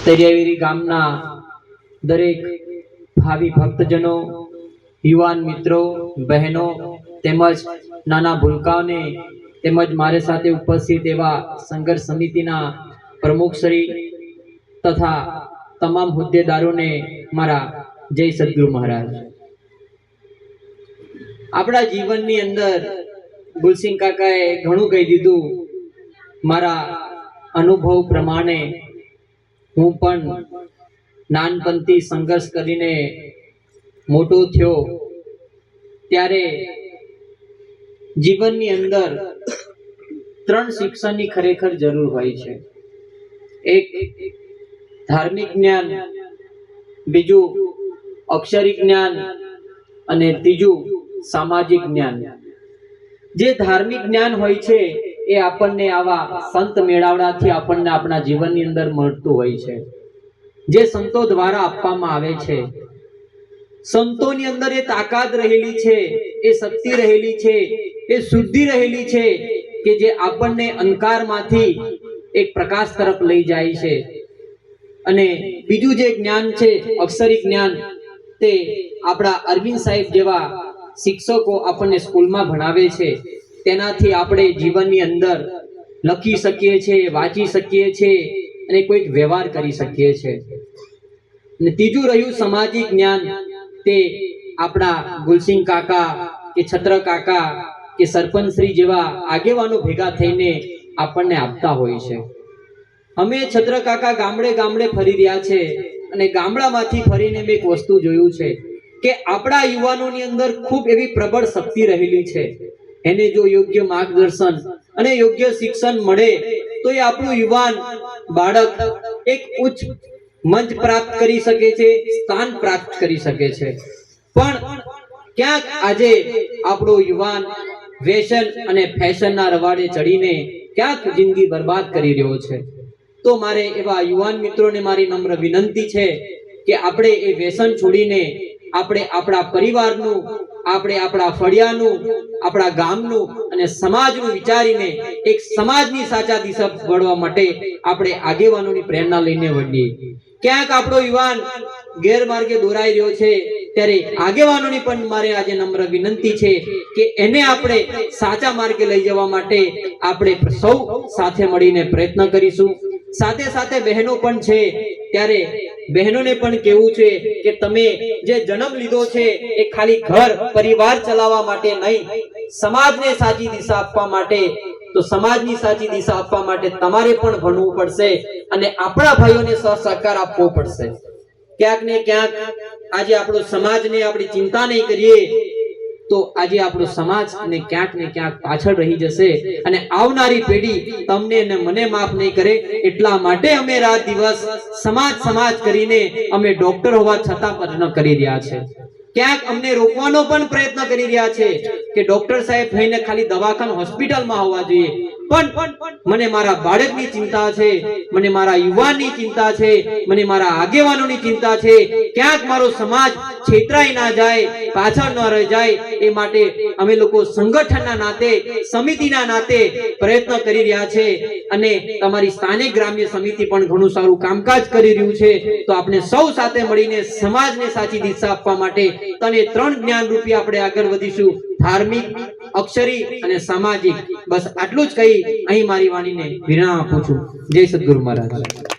તરિયાવીરી ગામના દરેક ભાવિ ભક્તજનો, યુવાન મિત્રો, બહેનો તેમજ નાના ભૂલકાઓને તેમજ મારી સાથે ઉપસ્થિત એવા સંઘર્ષ સમિતિના પ્રમુખ શ્રી તથા તમામ હોદ્દેદારોને મારા જય સદગુરુ મહારાજ। આપણા જીવનની અંદર ગુલસિંહ કાકાએ ઘણું કહી દીધું। મારા અનુભવ પ્રમાણે હું પણ નાનપણથી સંઘર્ષ કરીને મોટો થયો, ત્યારે જીવનની અંદર ત્રણ શિક્ષણની ખરેખર જરૂર હોય છે। એક ધાર્મિક જ્ઞાન, બીજું અક્ષરી જ્ઞાન અને ત્રીજું સામાજિક જ્ઞાન। જે ધાર્મિક જ્ઞાન હોય છે એ આપણને આવા સંત મેળાવડાથી આપણને આપણા જીવનની અંદર મળતું હોય છે, જે સંતો દ્વારા આપવામાં આવે છે। સંતોની અંદર એ તાકાત રહેલી છે, એ શક્તિ રહેલી છે, એ શુદ્ધિ રહેલી છે કે જે આપણને અંધકારમાંથી એક પ્રકાશ તરફ લઈ જાય છે। અને બીજું જે જ્ઞાન છે અક્ષરી જ્ઞાન, તે આપણા અરવિંદ સાહેબ જેવા શિક્ષકો આપણને સ્કૂલમાં ભણાવે છે। તેનાથી આપણે જીવનની અંદર લખી શકીએ છીએ, વાંચી શકીએ છીએ અને કોઈક વ્યવહાર કરી શકીએ છીએ। અને ત્રીજું રહ્યું સામાજિક જ્ઞાન, તે આપણા ગુલસિંહ કાકા કે છત્ર કાકા કે સરપંચ શ્રી જેવા આગેવાનો ભેગા થઈને આપણને આપતા હોય છે। અમે છત્ર કાકા ગામડે ગામડે ફરી રહ્યા છે અને ગામડામાંથી ફરીને મેં એક વસ્તુ જોયું છે કે આપણા યુવાનોની અંદર ખૂબ એવી પ્રબળ શક્તિ રહેલી છે। એને જો યોગ્ય માર્ગદર્શન અને યોગ્ય શિક્ષણ મળે તો એ આપણું યુવાન બાળક એક ઉચ્ચ મંચ પ્રાપ્ત કરી શકે છે, સ્થાન પ્રાપ્ત કરી શકે છે। પણ ક્યાંક આજે આપણો યુવાન વ્યસન અને ફેશનના રવાડે ચડીને ક્યાંક જિંદગી બરબાદ કરી રહ્યો છે। તો મારે એવા યુવાન મિત્રોને મારી નમ્ર વિનંતી છે કે આપણે એ વ્યસન છોડીને આપણે આપણા પરિવારનું, આપણે આપણા ફળિયાનું, આપણા ગામનું અને સમાજનું વિચારીને એક સમાજની સાચા દિશા વળવા માટે આપણે આગેવાનોની પ્રેરણા લઈને વળીએ। ક્યાંક આપણો યુવાન ગેરમાર્ગે દોરાઈ રહ્યો છે, ત્યારે આગેવાનોની પણ મારે આજે નમ્ર વિનંતી છે કે એને આપણે સાચા માર્ગે લઈ જવા માટે આપણે સૌ સાથે મળીને પ્રયત્ન કરીશું। સાથે સાથે બહેનો પણ છે, ત્યારે બહેનોને પણ કહેવું છે કે તમે જે જન્મ લીધો છે એ ખાલી ઘર પરિવાર ચલાવવા માટે નહીં, સમાજને સાચી દિશા આપવા માટે, તો સમાજની સાચી દિશા આપવા માટે તમારે પણ ભણવું પડશે અને આપણા ભાઈઓને સહકાર આપવો પડશે। ક્યાંક ને ક્યાંક આજે આપણો સમાજને આપણી ચિંતા નહીં કરીએ તો આજે આપણો સમાજ ને ક્યાંક પાછળ રહી જશે અને આવનારી પેઢી તમને ને મને માફ નહીં કરે। એટલા માટે અમે રાત દિવસ સમાજ કરીને અમે ડોક્ટર હોવા છતાં પ્રયત્ન કરી રહ્યા છે। ક્યાંક અમને રોકવાનો પણ પ્રયત્ન કરી રહ્યા છે કે ડોક્ટર સાહેબ થઈને ખાલી દવાખાના હોસ્પિટલમાં હોવા જોઈએ, પણ મને મારા બાળકની ચિંતા છે, મને મારા યુવાનની ચિંતા છે, મને મારા આગેવાનોની ચિંતા છે। ક્યાંક મારો સમાજ છેતરાઈ ના જાય, પાછળ ન રહી જાય, એ માટે અમે લોકો સંગઠનના નાતે, સમિતિના નાતે પ્રયત્ન કરી રહ્યા છે। અને તમારી સ્થાનિક ગ્રામ્ય સમિતિ પણ ઘણું સારું કામકાજ કરી રહ્યું છે। તો આપણે સૌ સાથે મળીને સમાજને સાચી દિશા આપવા માટે તને ત્રણ જ્ઞાન રૂપી આપણે આગળ વધીશું, ધાર્મિક, અક્ષરી અને સામાજિક। બસ આટલું જ કહી અહીં મારી વાણીને વિરામ આપું છું। જય સદગુરુ મહારાજ।